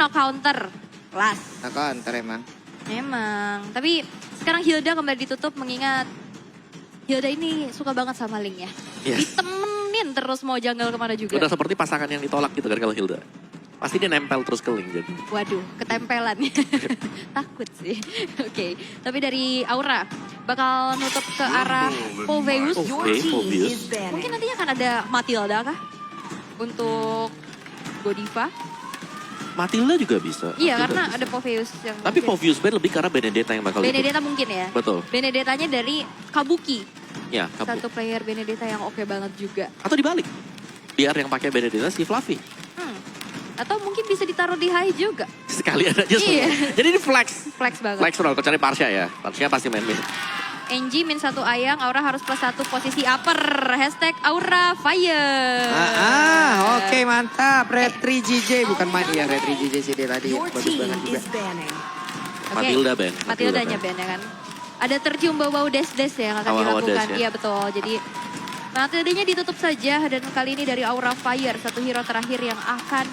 no counter. Kelas. No counter emang. Memang. Tapi sekarang Hilda kembali ditutup mengingat Hilda ini suka banget sama Link ya. Yes. Ditemenin terus mau jungle kemana juga. Udah seperti pasangan yang ditolak gitu kan kalau Hilda. Pasti dia nempel terus ke Link jadi. Waduh, ketempelan. Takut sih. Oke, tapi dari Aura bakal nutup ke arah Poveus. Oke, Poveus. Mungkin nantinya akan ada Matilda kah? Untuk Godiva. Matilda juga bisa. Iya, Matilda karena bisa. ada Poveus yang Tapi mungkin. Poveus band lebih karena Benedetta yang bakal Benedetta mungkin ya. Betul. Benedettanya dari Kabuki. Ya, Satu player Benedetta yang oke banget juga. Atau dibalik. Biar yang pakai Benedetta si Fluffy. Atau mungkin bisa ditaruh di high juga. Sekali aja semua. Iya. Jadi ini flex. Flex banget. Flex roll, kecuali Parsha ya. Parsha pasti main mid. NG min 1 ayang, Aura harus plus 1 posisi upper. Hashtag Aura Fire. Oke mantap. Red 3 GJ bukan main ya Red 3 GJ sih dia tadi. Bagus banget juga. Oke, Matilda band. Matildanya band ya kan. Ada tercium bau-bau des-des ya yang akan Hawa-hawa dilakukan. des ya. Iya betul. Jadi Matildanya ditutup saja dan kali ini dari Aura Fire. Satu hero terakhir yang akan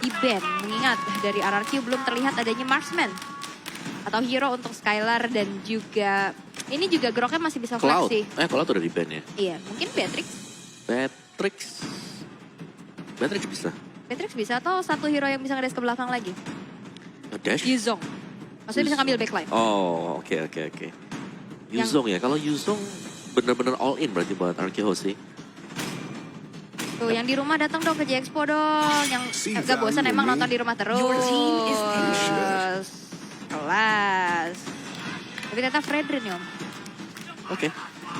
di-ban. Mengingat dari RRQ belum terlihat adanya marksman. Atau hero untuk Skylar dan juga ini juga Groknya masih bisa flex Cloud. sih. Cloud udah di band ya. Iya, mungkin Beatrix. Beatrix bisa. Beatrix bisa atau satu hero yang bisa ngedes ke belakang lagi. Dash. Yuzong. Maksudnya bisa ngambil backline. Oh, oke. Yuzong ya. Kalau Yuzong bener-bener all in berarti buat RQ sih. Tuh, yang di rumah datang dong ke J-Expo dong. Yang gak bosan emang nonton di rumah terus. Kelas. Tapi ternyata Fredrin ya, Om. Oke.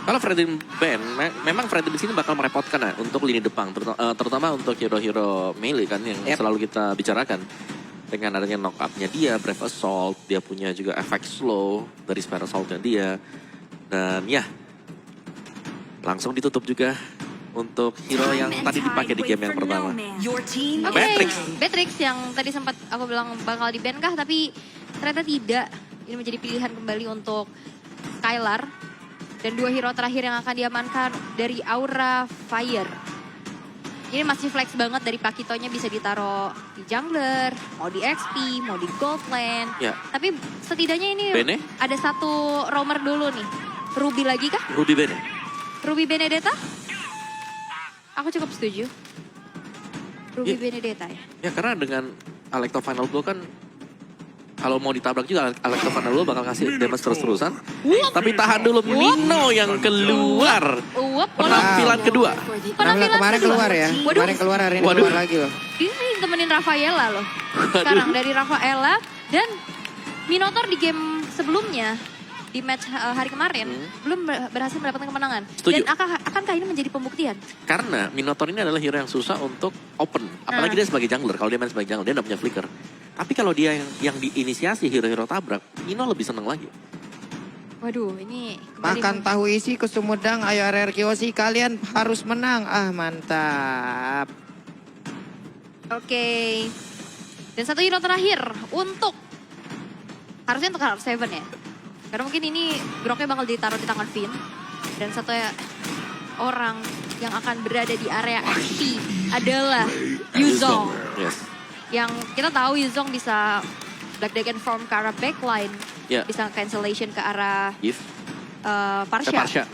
Kalau Fredrin band, memang Fredrin di sini bakal merepotkan ya untuk lini depan, terutama untuk hero-hero melee kan yang selalu kita bicarakan. Dengan adanya knock up-nya dia, Brave Assault, dia punya juga efek slow dari Spare Assault-nya dia. Dan ya, langsung ditutup juga untuk hero yang tadi dipakai di game yang pertama. Oke, Beatrix yang tadi sempat aku bilang bakal di-ban kah, tapi ternyata tidak. Ini menjadi pilihan kembali untuk Skylar. Dan 2 hero terakhir yang akan diamankan dari Aura Fire. Ini masih flex banget dari Pakitonya bisa ditaruh di jungler, mau di XP, mau di gold lane. Ya. Tapi setidaknya ini Bene? ada satu roamer dulu nih. Ruby lagi kah? Ruby band ya? Ruby Benedetta? Aku cukup setuju. Ruby Ya. Benedetta ya. Ya karena dengan Alecto Final Blow kan kalau mau ditabrak juga Alecto Final Blow bakal kasih damage terus-terusan. Tapi tahan dulu Mino yang keluar. Penampilan kedua. Penampilan kemarin keluar ya. Waduh. Kemarin keluar hari ini Waduh. keluar lagi loh. Ini temenin Rafaela loh. Sekarang dari Rafaela dan Minotaur di game sebelumnya. Di match hari kemarin belum berhasil mendapatkan kemenangan. Setuju. Dan akankah ini menjadi pembuktian? Karena Minotaur ini adalah hero yang susah untuk open. Apalagi dia sebagai jungler. Kalau dia main sebagai jungler, dia nggak punya flicker. Tapi kalau dia yang diinisiasi hero-hero tabrak, Mino lebih seneng lagi. Waduh, ini Makan tahu isi ke Sumedang, ayo RRQ sih kalian harus menang. Ah mantap. Oke. Dan satu hero terakhir untuk harusnya untuk R7 ya. Karena mungkin ini Groknya bakal ditaruh di tangan Finn. Dan satu orang yang akan berada di area XP adalah Yuzong. Yes. Yang kita tahu Yuzong bisa Black Dragon form ke arah backline. Ya. Bisa cancellation ke arah If. Parsha. Parsha.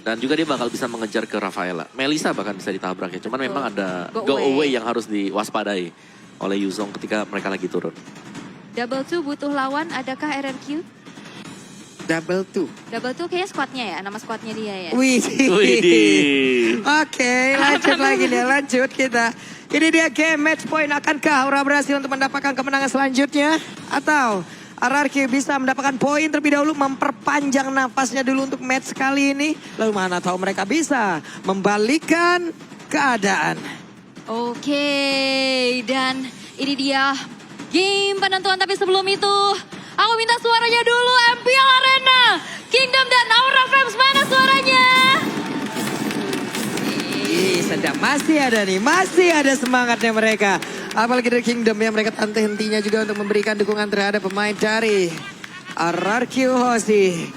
Dan juga dia bakal bisa mengejar ke Rafaela. Melissa bahkan bisa ditabrak ya. Cuman memang ada Go go away. away yang harus diwaspadai oleh Yuzong ketika mereka lagi turun. Double 2 butuh lawan, adakah RRQ? Double 2. Double 2 kayaknya squadnya ya, nama squadnya dia ya. Wih. Widih. Oke, lanjut lagi nih, lanjut kita. Ini dia game match point. Akankah Aura berhasil untuk mendapatkan kemenangan selanjutnya? Atau RRQ bisa mendapatkan poin terlebih dahulu, memperpanjang nafasnya dulu untuk match kali ini? Lalu mana tahu mereka bisa membalikkan keadaan. Oke, dan ini dia game penentuan. Tapi sebelum itu, aku minta suaranya dulu MPL Arena, Kingdom dan Aura Fams, mana suaranya? Ih, sedap. Masih ada nih, masih ada semangatnya mereka. Apalagi dari Kingdom yang mereka tak hentinya juga untuk memberikan dukungan terhadap pemain dari RRQ Hoshi.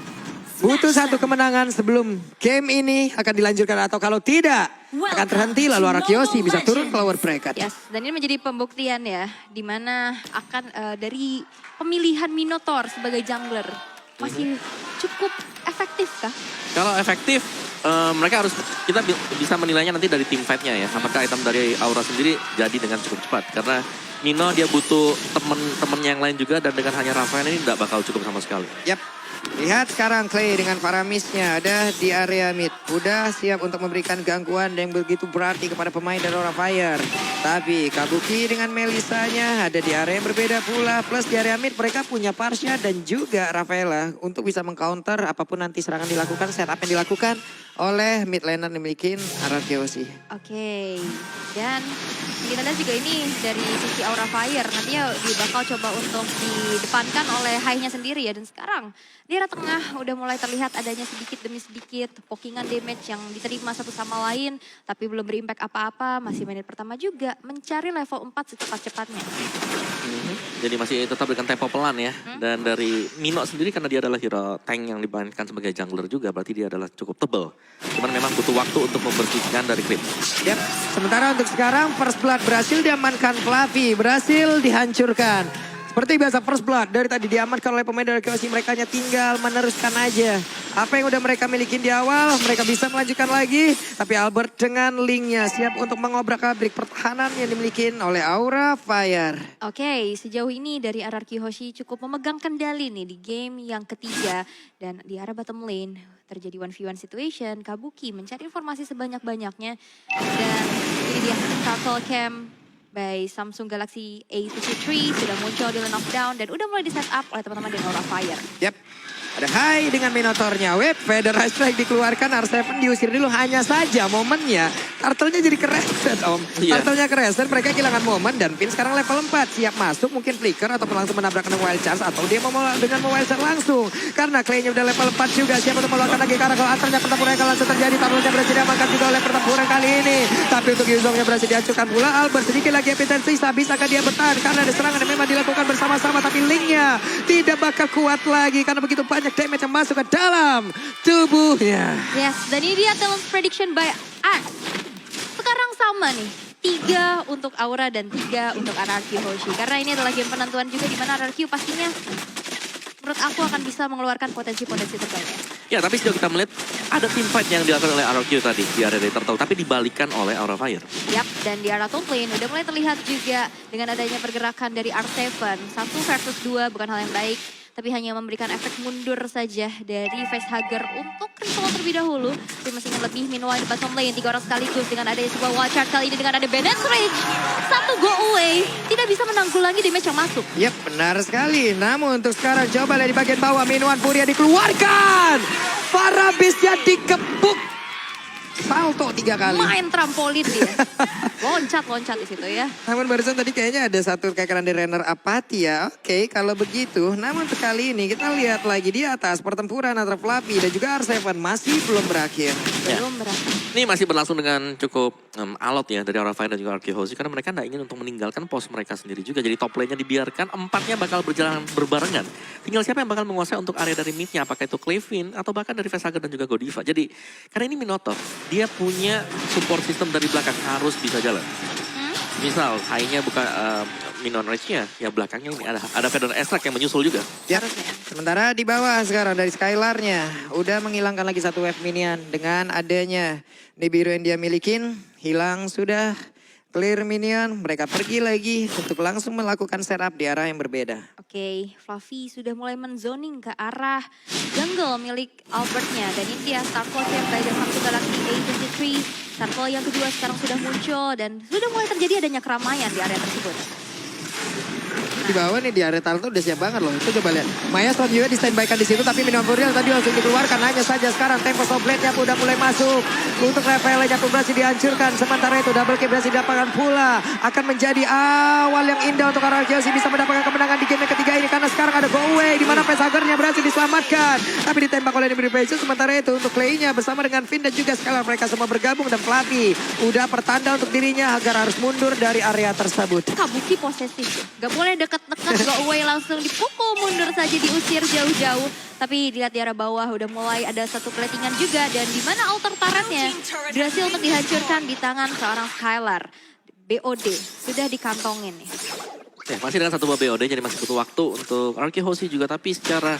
Butuh satu kemenangan sebelum game ini akan dilanjutkan. Atau kalau tidak akan terhenti. Lalu Arakiosi bisa turun ke lower bracket. Yes, dan ini menjadi pembuktian ya, di mana akan dari pemilihan Minotaur sebagai jungler masih cukup efektif kah? Kalau efektif, mereka harus, kita bisa menilainya nanti dari team fight-nya ya. Apakah item dari Aura sendiri jadi dengan cukup cepat. Karena Mino dia butuh temen-temen yang lain juga, dan dengan hanya Rafael ini tidak bakal cukup sama sekali. Yap. Lihat sekarang Clay dengan Faramisnya ada di area mid. Udah siap untuk memberikan gangguan yang begitu berarti kepada pemain dari Aura Fire. Tapi Kabuki dengan Melisanya ada di area yang berbeda pula. Plus di area mid mereka punya Parsha dan juga Rafaela untuk bisa mengcounter apapun nanti serangan dilakukan, setup yang dilakukan oleh mid laner yang dimiliki Arakiosi. Oke, dan kita lihat juga ini dari sisi Aura Fire. Nantinya dia bakal coba untuk didepankan oleh high-nya sendiri ya. Dan sekarang di area tengah udah mulai terlihat adanya sedikit demi sedikit pokingan damage yang diterima satu sama lain. Tapi belum berimpact apa-apa, masih menit pertama juga mencari level 4 secepat-cepatnya. Jadi masih tetap dengan tempo pelan ya. Dan dari Mino sendiri karena dia adalah hero tank yang dimainkan sebagai jungler juga, berarti dia adalah cukup tebal. Cuman memang butuh waktu untuk membersihkan dari creep. Yap. Sementara untuk sekarang First Blood berhasil diamankan Fluffy, berhasil dihancurkan. Seperti biasa First Blood dari tadi diamankan oleh pemain dari Arakiosi, mereka hanya tinggal meneruskan aja. Apa yang udah mereka milikin di awal, mereka bisa melanjutkan lagi. Tapi Albert dengan linknya siap untuk mengobrak-abrik pertahanan yang dimiliki oleh Aura Fire. Oke, sejauh ini dari RRQ Hoshi cukup memegang kendali nih di game yang ketiga. Dan di arah bottom lane terjadi 1v1 situation. Kabuki mencari informasi sebanyak-banyaknya. Dan ini dia Turtle Cam by Samsung Galaxy A53 sudah muncul di Lane of Down. Dan udah mulai di set up oleh teman-teman dari Aura Fire. Yap. Ada high dengan Minotaurnya. Web, Feather High Strike dikeluarkan. R7 diusir dulu. Hanya saja momennya. Turtle-nya jadi kereset om. Iya. Turtle-nya kereset. Mereka kehilangan momen. Dan Pin sekarang level 4. Siap masuk. Mungkin flicker ataupun langsung menabrakkan Wild Charge. Atau dia mau dengan Wild Charge langsung. Karena Clay-nya udah level 4 juga. Siap untuk melakukan lagi. Karena kalau antarnya pertempuran akan langsung terjadi. Turtle-nya berhasil diamankan juga oleh pertempuran kali ini. Tapi untuk Yuzongnya berhasil dihancurkan pula. Albert sedikit lagi epitensi. Bisakah dia bertahan? Karena ada serangan yang memang dilakukan bersama-sama. Tapi linknya tidak bakal kuat lagi. Karena begitu banyak damage yang masuk ke dalam tubuhnya. Yes, dan ini dia talent prediction by Art. Sekarang sama nih. 3 untuk Aura dan 3 untuk RRQ Hoshi. Karena ini adalah game penentuan juga di mana RRQ pastinya menurut aku akan bisa mengeluarkan potensi-potensi terbaiknya. Ya, tapi sejauh kita melihat ada team fight yang dilakukan oleh RRQ tadi di area dari Turtle, tapi dibalikan oleh Aura Fire. Yap, dan di arah top lane udah mulai terlihat juga dengan adanya pergerakan dari R7. 1 versus 2 bukan hal yang baik, tapi hanya memberikan efek mundur saja dari facehugger untuk control terlebih dahulu. Tapi masih ingin lebih, meanwhile di bottom lane 3 orang sekaligus dengan adanya sebuah wild card kali ini dengan ada Bennett Rage. 1 go away, tidak bisa menanggulangi damage yang masuk. Yap, benar sekali. Namun untuk sekarang coba lihat di bagian bawah. Minuan Furia dikeluarkan. Farabisnya dikepuk. Salto 3 kali. Main trampolin dia. Loncat-loncat di situ ya. Namun barusan tadi kayaknya ada satu kekaran dari runner Apati ya. Oke, kalau begitu. Namun untuk kali ini kita lihat lagi di atas pertempuran antara Fluffy dan juga R7 masih belum berakhir. Belum berakhir. Ini masih berlangsung dengan cukup alot ya dari Aura Fire dan juga RRQ Hoshi, karena mereka tidak ingin untuk meninggalkan pos mereka sendiri juga. Jadi top lane-nya dibiarkan, 4-nya bakal berjalan berbarengan. Tinggal siapa yang bakal menguasai untuk area dari mid-nya, apakah itu Clavin atau bahkan dari Facehugger dan juga Godiva. Jadi karena ini Minotaur, dia punya support system dari belakang harus bisa jalan. Misal high-nya bukan Minion Rage-nya, ya belakangnya ini ada Feather Extract yang menyusul juga. Ya, sementara di bawah sekarang dari Skylar-nya udah menghilangkan lagi satu wave minion dengan adanya Nibiru yang dia milikin. Hilang sudah, clear minion, mereka pergi lagi untuk langsung melakukan setup di arah yang berbeda. Oke, Fluffy sudah mulai menzoning ke arah jungle milik Albertnya. Dan ini dia Starfall Camp by the Samsung Galaxy A53. Starfall yang kedua sekarang sudah muncul dan sudah mulai terjadi adanya keramaian di area tersebut. Di bawah nih di area Turtle udah siap banget loh. Itu coba lihat. Maya Stone juga di standby-kan di situ, tapi Minion Furia tadi langsung dikeluarkan. Hanya saja sekarang tempo Blade-nya udah mulai masuk. Untuk Rafael-nya pun berhasil dihancurkan. Sementara itu double kill berhasil didapatkan pula. Akan menjadi awal yang indah untuk Arakiosi bisa mendapatkan kemenangan di game yang ketiga ini. Karena sekarang ada go away di mana Facehugger-nya berhasil diselamatkan. Tapi ditembak oleh Nibiru Page. Sementara itu untuk Clay-nya bersama dengan Finn dan juga Skylar mereka semua bergabung. Dan Fluffy udah pertanda untuk dirinya agar harus mundur dari area tersebut. Kabuki posesif. Gak boleh deket deket-deket, go away langsung dipukul mundur saja, diusir jauh-jauh. Tapi dilihat di arah bawah udah mulai ada satu platingan juga. Dan di mana altar turretnya berhasil untuk dihancurkan di tangan seorang Skylar. BOD sudah dikantongin nih. Ya, masih dengan satu buah BOD, jadi masih butuh waktu untuk Arki Hoshi juga. Tapi secara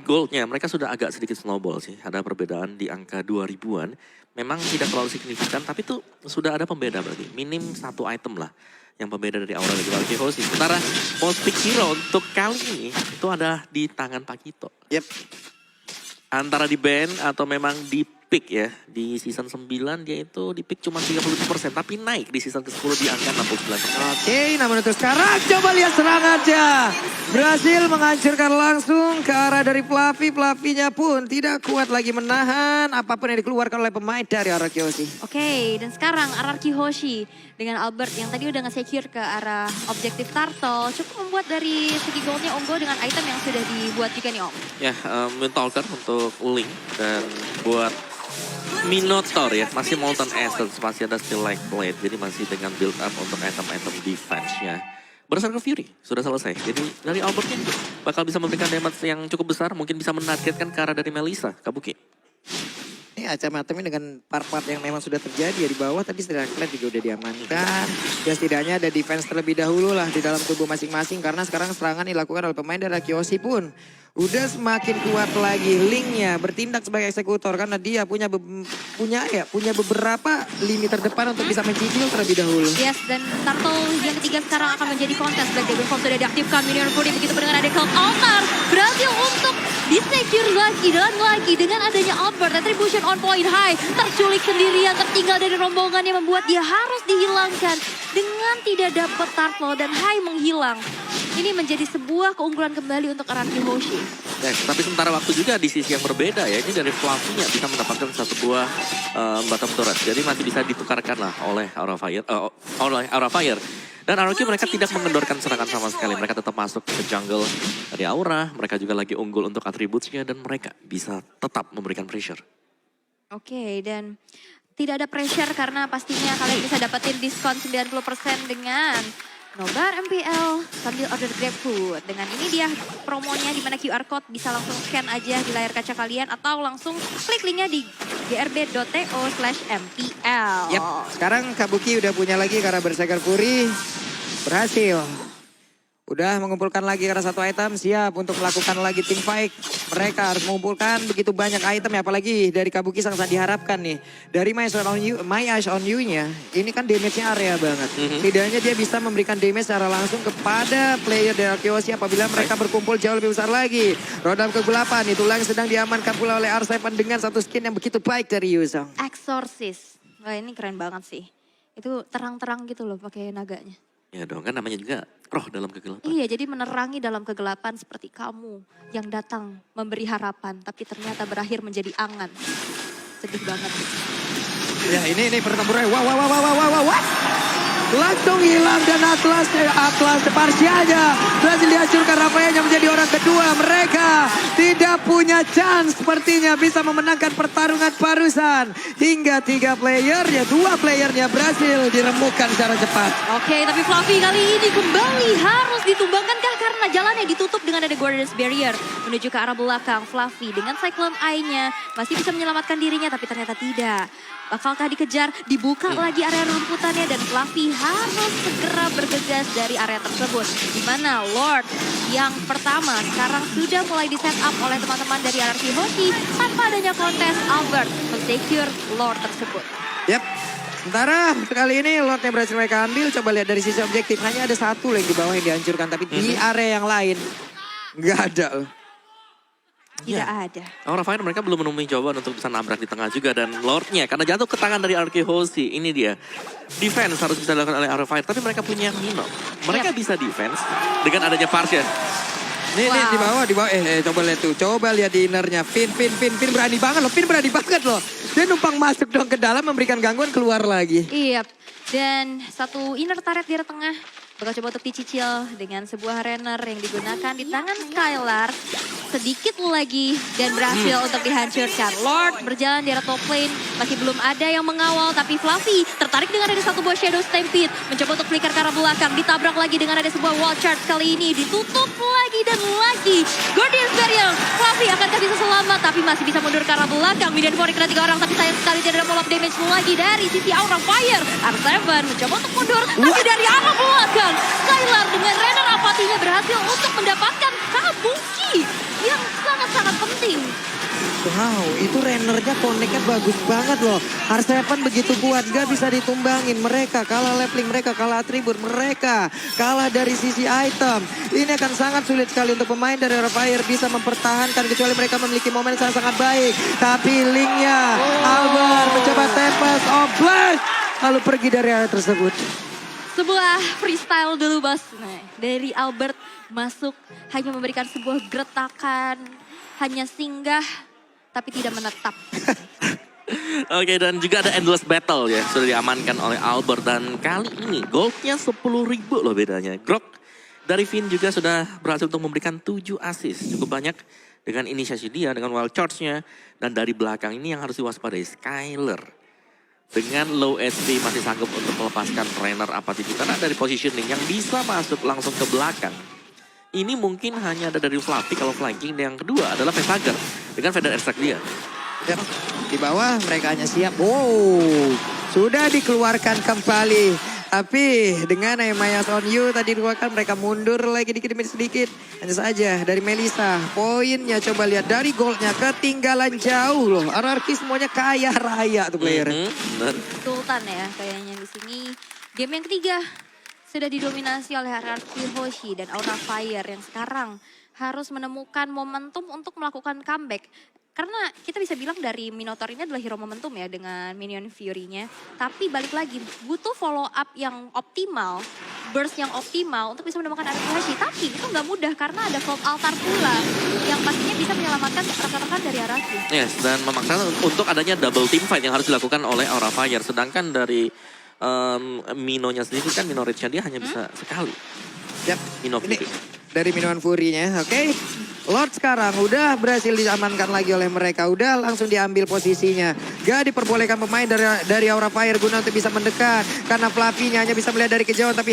goldnya mereka sudah agak sedikit snowball sih. Ada perbedaan di angka 2000-an. Memang tidak terlalu signifikan, tapi itu sudah ada pembeda berarti. Minim satu item lah yang pembeda dari Aura dan Arki Hoshi. Sementara most pick hero untuk kali ini itu ada di tangan Pakito. Yep. Antara di ban atau memang di pick ya. Di season 9 dia itu di pick cuma 37%. Tapi naik di season ke-10 di angka 69%. Oke, namun itu sekarang coba lihat serangannya. Berhasil menghancurkan langsung ke arah dari Fluffy. Fluffy-nya pun tidak kuat lagi menahan apapun yang dikeluarkan oleh pemain dari Araki Hoshi. Oke, dan sekarang Araki Hoshi dengan Albert yang tadi udah nge-secure ke arah objektif Turtle. Cukup membuat dari segi goldnya unggul dengan item yang sudah dibuat juga nih Om. Ya, Windtalker untuk Link dan buat Minotaur ya, masih Molten Essence, masih ada Still Like Blade, jadi masih dengan build up untuk item-item defense-nya. Berdasarkan Fury, sudah selesai. Jadi dari Albert ini bakal bisa memberikan damage yang cukup besar, mungkin bisa menargetkan ke arah dari Melissa, Kabuki. Ini macam-macamnya dengan part-part yang memang sudah terjadi ya di bawah. Tadi Still Like Blade juga udah diamankan. Ya setidaknya ada defense terlebih dahulu lah di dalam tubuh masing-masing. Karena sekarang serangan dilakukan oleh pemain dari Araki Hoshi pun udah semakin kuat lagi. Linknya bertindak sebagai eksekutor karena dia punya beberapa lini terdepan untuk bisa mencicil terlebih dahulu. Yes, dan Turtle yang ketiga sekarang akan menjadi kontes. Black Dragon Force sudah diaktifkan, Minion Fury begitu dengan ada Cloud Altar. Berhasil untuk disecure lagi dan lagi dengan adanya Albert. Retribution on point high. Terculik sendirian, tertinggal dari rombongan yang membuat dia harus dihilangkan. Dengan tidak dapat Turtle dan high menghilang. Ini menjadi sebuah keunggulan kembali untuk Araki Hoshi. Ya, tapi sementara waktu juga di sisi yang berbeda ya, ini dari Fluffy-nya bisa mendapatkan satu buah bottom turret. Jadi masih bisa ditukarkan lah oleh Aura Fire. Dan Araki mereka tidak mengendorkan serangan sama sekali. Mereka tetap masuk ke jungle dari Aura. Mereka juga lagi unggul untuk atributnya dan mereka bisa tetap memberikan pressure. Oke, dan tidak ada pressure karena pastinya kalian bisa dapetin diskon 90% dengan Nobar MPL sambil order GrabFood. Dengan ini dia promonya di mana QR code bisa langsung scan aja di layar kaca kalian atau langsung klik linknya di grb.to/mpl. Yap, sekarang Kabuki udah punya lagi karena Berserker Fury berhasil. Udah mengumpulkan lagi karena satu item, siap untuk melakukan lagi team fight. Mereka harus mengumpulkan begitu banyak item ya, apalagi dari Kabuki sangat diharapkan nih. Dari My Eyes on You-nya, ini kan damage-nya area banget. Tidaknya dia bisa memberikan damage secara langsung kepada player dari Araki Hoshi apabila mereka berkumpul jauh lebih besar lagi. Rodam kegelapan, itulah yang sedang diamankan pula oleh R7 dengan satu skin yang begitu baik dari Yuzong. Exorcist. Wah ini keren banget sih. Itu terang-terang gitu loh pakai naganya. Ya dong, kan namanya juga roh dalam kegelapan. Iya, jadi menerangi dalam kegelapan seperti kamu yang datang memberi harapan, tapi ternyata berakhir menjadi angan. Sedih banget. Ya ini pertempuran. Wah. Langsung hilang dan Atlas Parsianya berhasil dihancurkan. Rafaelnya menjadi orang kedua. Mereka tidak punya chance sepertinya bisa memenangkan pertarungan barusan. Hingga 3 playernya, 2 playernya berhasil diremukkan secara cepat. Oke, tapi Fluffy kali ini kembali harus ditumbangkan kah karena jalannya ditutup dengan ada Guardian's Barrier. Menuju ke arah belakang, Fluffy dengan Cyclone Eye-nya masih bisa menyelamatkan dirinya tapi ternyata tidak. Bakalkah dikejar, dibuka lagi area rumputannya dan Fluffy harus segera bergegas dari area tersebut. Di mana Lord yang pertama sekarang sudah mulai di set up oleh teman-teman dari Araki Hoshi tanpa adanya kontes. Albert men-secure Lord tersebut. Yap. Sementara kali ini Lord yang berhasil mereka ambil, coba lihat dari sisi objektif. Hanya ada satu lane di bawah yang dihancurkan, tapi di area yang lain nggak ada loh. Tidak ada. Aura Fire mereka belum menemui jawaban untuk bisa nabrak di tengah juga. Dan Lordnya karena jatuh ke tangan dari Araki Hoshi. Ini dia. Defense harus bisa dilakukan oleh Aura Fire. Tapi mereka punya Mino. Mereka bisa defense dengan adanya Parsian. Nih di bawah. Coba lihat tuh. Coba lihat di innernya. Finn berani banget loh. Finn berani banget loh. Dia numpang masuk dong ke dalam memberikan gangguan keluar lagi. Iya. Dan satu inner turret di tengah. Bakal coba untuk dicicil dengan sebuah runner yang digunakan di tangan Skylar. sedikit lagi dan berhasil untuk dihancurkan. Lord berjalan di arah top lane, masih belum ada yang mengawal, tapi Fluffy tertarik dengan ada satu buah Shadow Stampede, mencoba untuk flicker ke arah belakang, ditabrak lagi dengan ada sebuah wall charge, kali ini ditutup lagi dan lagi. Guardian's Barrier, Fluffy akankah bisa selamat, tapi masih bisa mundur ke arah belakang. Minion Fury kena 3 orang, tapi sayang sekali tidak ada follow-up damage lagi dari sisi Aura Fire. R7 mencoba untuk mundur, tapi dari arah belakang, Skylar dengan Renner apatinya berhasil untuk mendapatkan Kabuki yang sangat-sangat penting. Wow, itu Rennernya connect-nya bagus banget loh. R7 begitu kuat, gak bisa ditumbangin. Mereka kalah leveling, mereka kalah atribut, mereka kalah dari sisi item. Ini akan sangat sulit sekali untuk pemain dari Aura Fire bisa mempertahankan, kecuali mereka memiliki momen yang sangat baik. Tapi linknya, Albert mencoba Tempest of Blast, lalu pergi dari area tersebut. Sebuah freestyle dulu bos. Nah, dari Albert masuk hanya memberikan sebuah geretakan, hanya singgah tapi tidak menetap. Oke, dan juga ada Endless Battle ya, sudah diamankan oleh Albert. Dan kali ini goldnya 10.000 loh bedanya. Grok dari Finn juga sudah berhasil untuk memberikan 7 assist. Cukup banyak dengan inisiasi dia, dengan wild charge-nya. Dan dari belakang ini yang harus diwaspadai Skylar. Dengan low HP masih sanggup untuk melepaskan Renner apathy karena dari positioning yang bisa masuk langsung ke belakang. Ini mungkin hanya ada dari Fluffy kalau flanking. Dan yang kedua adalah Vesager dengan Feather Extract dia. Ya, di bawah mereka hanya siap. Wow, sudah dikeluarkan kembali. Tapi dengan Mayas on you tadi dikeluarkan, mereka mundur lagi dikit demi sedikit. Hanya saja dari Melissa, poinnya coba lihat dari goldnya ketinggalan jauh loh. RRQ semuanya kaya raya tuh player. Sultan ya kayaknya di sini. Game yang ketiga sudah didominasi oleh RRQ Hoshi dan Aura Fire yang sekarang harus menemukan momentum untuk melakukan comeback. Karena kita bisa bilang dari Minotaur ini adalah hero momentum ya dengan Minion Fury-nya. Tapi balik lagi butuh follow up yang optimal, burst yang optimal untuk bisa menemukan RRQ Hoshi. Tapi itu nggak mudah karena ada Vault Altar pula yang pastinya bisa menyelamatkan rekan-rekan dari RRQ. Yes, dan memaksakan untuk adanya double team fight yang harus dilakukan oleh Aura Fire. Sedangkan dari Minonya sendiri kan Mino Rage-nya dia hanya bisa sekali. Yap, Mino ini Fury. dari Minion Fury-nya, oke. Lord sekarang udah berhasil diamankan lagi oleh mereka. Udah langsung diambil posisinya. Gak diperbolehkan pemain dari Aura Fire guna untuk bisa mendekat. Karena Fluffy-nya hanya bisa melihat dari kejauhan. Tapi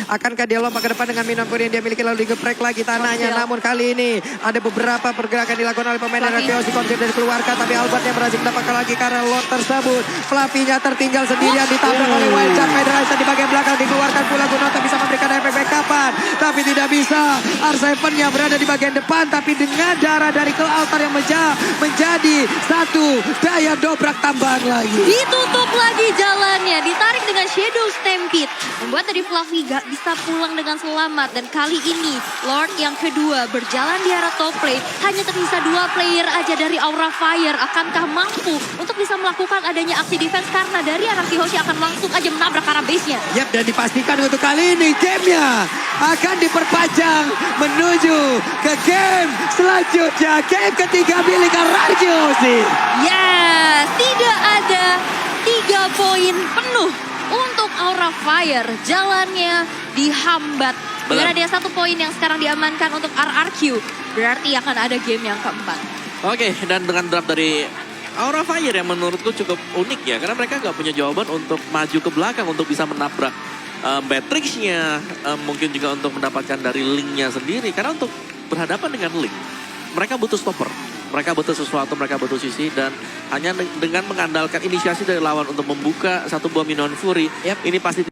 akankah dia lompat ke depan dengan Minion Fury yang dia miliki lalu digeprek lagi tanahnya. Namun kali ini ada beberapa pergerakan dilakukan oleh pemain dari Chaos konsep dari keluarga. Tapi Albert yang berhasil mendapatkan lagi karena Lord tersebut. Fluffy-nya tertinggal sendirian ditabrak oleh Wild Charge. Federation di bagian belakang dikeluarkan pula guna untuk bisa memberikan efek kapan. Tapi tidak bisa. R7-nya berada di bagian depan. Tapi dengan darah dari ke altar yang menjadi satu daya dobrak tambahan lagi. Ditutup lagi jalannya, ditarik dengan Shadow Stampede. Membuat dari Fluffy gak bisa pulang dengan selamat. Dan kali ini Lord yang kedua berjalan di arah top lane. Hanya tersisa 2 player aja dari Aura Fire. Akankah mampu untuk bisa melakukan adanya aksi defense karena dari RRQ Hoshi akan langsung aja menabrak arah base-nya. Yap, dan dipastikan untuk kali ini gamenya akan diperpanjang menuju ke game selanjutnya. Game ketiga milik RRQ Hoshi. Ya, tidak ada 3 poin penuh untuk Aura Fire. Jalannya dihambat. Dengan ada 1 poin yang sekarang diamankan untuk RRQ. Berarti akan ada game yang keempat. Oke, dan dengan draft dari Aura Fire yang menurutku cukup unik ya. Karena mereka nggak punya jawaban untuk maju ke belakang untuk bisa menabrak Matrix-nya. Mungkin juga untuk mendapatkan dari Link-nya sendiri. Karena untuk berhadapan dengan Link, mereka butuh stopper. Mereka butuh sesuatu, mereka butuh sisi. Dan hanya dengan mengandalkan inisiasi dari lawan untuk membuka satu buah Minion Fury. Ini pasti